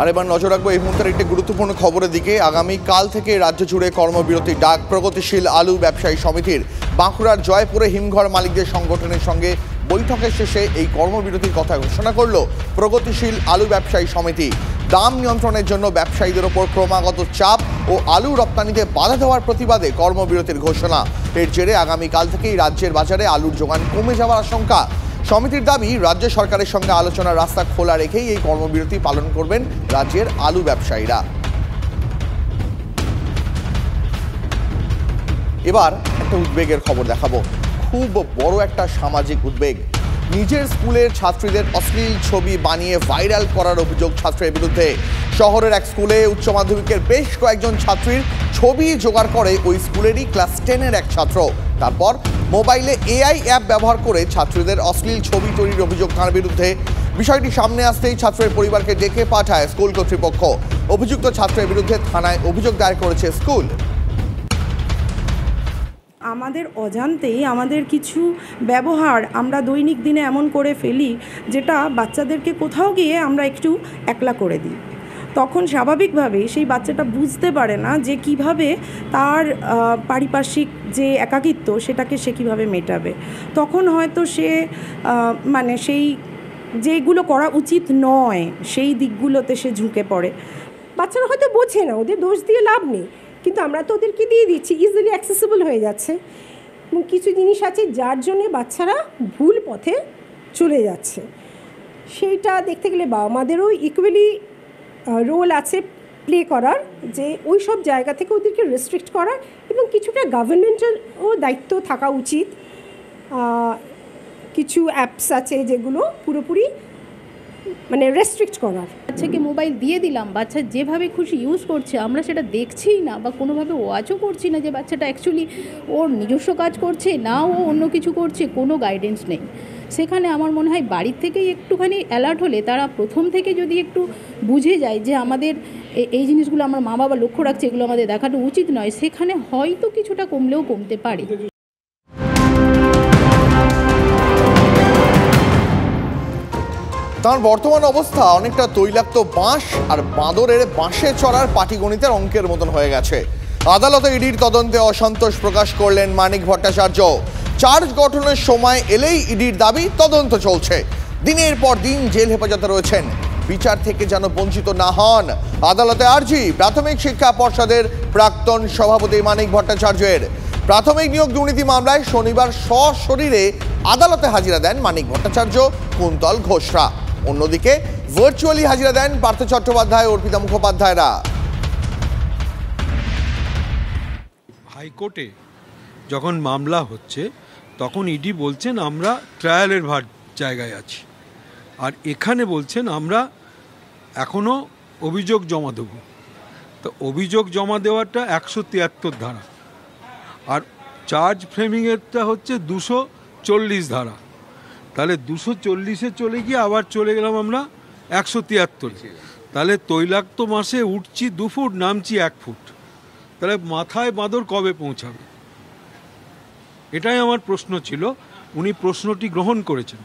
আর এবার নজর রাখবো এই মুহূর্তের একটি গুরুত্বপূর্ণ খবরের দিকে। আগামীকাল থেকে রাজ্য জুড়ে কর্মবিরতির ডাক প্রগতিশীল আলু ব্যবসায়ী সমিতির। বাঁকুড়ার জয়পুরে হিমঘর মালিকদের সংগঠনের সঙ্গে বৈঠকের শেষে এই কর্মবিরতির কথা ঘোষণা করল প্রগতিশীল আলু ব্যবসায়ী সমিতি। দাম নিয়ন্ত্রণের জন্য ব্যবসায়ীদের ওপর ক্রমাগত চাপ ও আলু রপ্তানিতে বাধা দেওয়ার প্রতিবাদে কর্মবিরতির ঘোষণা। এর জেরে আগামীকাল থেকেই রাজ্যের বাজারে আলুর যোগান কমে যাওয়ার আশঙ্কা। সমিতির দাবি, রাজ্য সরকারের সঙ্গে আলোচনার রাস্তা খোলা রেখেই এই কর্মবিরতি পালন করবেন রাজ্যের আলু ব্যবসায়ীরা। এবার একটা উদ্বেগের খবর দেখাবো, খুব বড় একটা সামাজিক উদ্বেগ। নিজের স্কুলের ছাত্রীদের অশ্লীল ছবি বানিয়ে ভাইরাল করার অভিযোগ ছাত্রের বিরুদ্ধে। শহরের এক স্কুলে উচ্চ মাধ্যমিকের বেশ কয়েকজন ছাত্রীর ছবি জোগাড় করে ওই স্কুলেরই ক্লাস 10-এর এক ছাত্র। তারপর মোবাইলে এআই অ্যাপ ব্যবহার করে ছাত্রীদের অশ্লীল ছবি তৈরির অভিযোগ তার বিরুদ্ধে। বিষয়টি সামনে আসতেই ছাত্রের পরিবারকে ডেকে পাঠায় স্কুল কর্তৃপক্ষ। অভিযুক্ত ছাত্রের বিরুদ্ধে থানায় অভিযোগ দায়ের করেছে স্কুল। আমাদের অজান্তেই আমাদের কিছু ব্যবহার আমরা দৈনিক দিনে এমন করে ফেলি যেটা বাচ্চাদেরকে কোথাও গিয়ে আমরা একটু একলা করে দিই। তখন স্বাভাবিকভাবেই সেই বাচ্চাটা বুঝতে পারে না যে কিভাবে তার পারিপার্শ্বিক যে একাকিত্ব সেটাকে সে কীভাবে মেটাবে। তখন হয়তো সে সেই যেগুলো করা উচিত নয় সেই দিকগুলোতে সে ঝুঁকে পড়ে। বাচ্চারা হয়তো বোঝে না, ওদের দোষ দিয়ে লাভ নেই, কিন্তু আমরা তো ওদেরকে দিয়ে দিচ্ছি, ইজিলি অ্যাক্সেসিবল হয়ে যাচ্ছে। এবং কিছু জিনিস আছে যার জন্যে বাচ্চারা ভুল পথে চলে যাচ্ছে। সেইটা দেখতে গেলে বাবা মাদেরও ইকুয়ালি রোল আছে প্লে করার, যে ওই সব জায়গা থেকে ওদেরকে রেস্ট্রিক্ট করার, এবং কিছুটা গভর্নমেন্টেরও দায়িত্ব থাকা উচিত। কিছু অ্যাপস আছে যেগুলো পুরোপুরি রেস্ট্রিক্ট করার। বাচ্চাকে মোবাইল দিয়ে দিলাম, বাচ্চা যেভাবে খুশি ইউজ করছে, আমরা সেটা দেখছিই না বা কোনোভাবে ওয়াচও করছি না যে বাচ্চাটা অ্যাকচুয়ালি ওর নিজস্ব কাজ করছে না ও অন্য কিছু করছে, কোনো গাইডেন্স নেই। সেখানে আমার মনে হয় বাড়ির থেকেই একটুখানি অ্যালার্ট হলে, তারা প্রথম থেকে যদি একটু বুঝে যায় যে আমাদের এই জিনিসগুলো আমার মা বাবা লক্ষ্য রাখছে, এগুলো আমাদের দেখানো উচিত নয়, সেখানে হয়তো কিছুটা কমলেও কমতে পারে। তার বর্তমান অবস্থা অনেকটা তৈলাক্ত বাঁশ আর বাঁদরের বাঁশে চড়ার পাটিগণিতের অঙ্কের মতন হয়ে গেছে। আদালতে ইডির তদন্তে অসন্তোষ প্রকাশ করলেন মানিক ভট্টাচার্য। চার্জ গঠনের সময় এলেই ইডির দাবি তদন্ত চলছে। দিনের পর দিন জেল হেফাজতে রয়েছেন, বিচার থেকে যেন বঞ্চিত না হন। আদালতে আর্জি প্রাথমিক শিক্ষা পর্ষদের প্রাক্তন সভাপতি মানিক ভট্টাচার্যের। প্রাথমিক নিয়োগ দুর্নীতি মামলায় শনিবার সশরীরে আদালতে হাজিরা দেন মানিক ভট্টাচার্য, কুন্তল ঘোষরা। অন্যদিকে ভার্চুয়ালি হাজিরা দেন পার্থ চট্টোপাধ্যায়, অর্পিতা মুখোপাধ্যায়রা। হাইকোর্টে যখন মামলা হচ্ছে তখন ইডি বলছেন আমরা ট্রায়ালের জায়গায় আছি, আর এখানে বলছেন আমরা এখনো অভিযোগ জমা দেব। তো অভিযোগ জমা দেওয়াটা 173 ধারা, আর চার্জ ফ্রেমিংয়েরটা হচ্ছে 240 ধারা। তাহলে 240-এ চলে গিয়ে আবার চলে গেলাম আমরা 173। তাহলে তৈলাক্ত মাসে উঠছি 2 ফুট, নামছি 1 ফুট। তাহলে মাথায় বাঁদর কবে পৌঁছাবে? এটাই আমার প্রশ্ন ছিল। উনি প্রশ্নটি গ্রহণ করেছেন।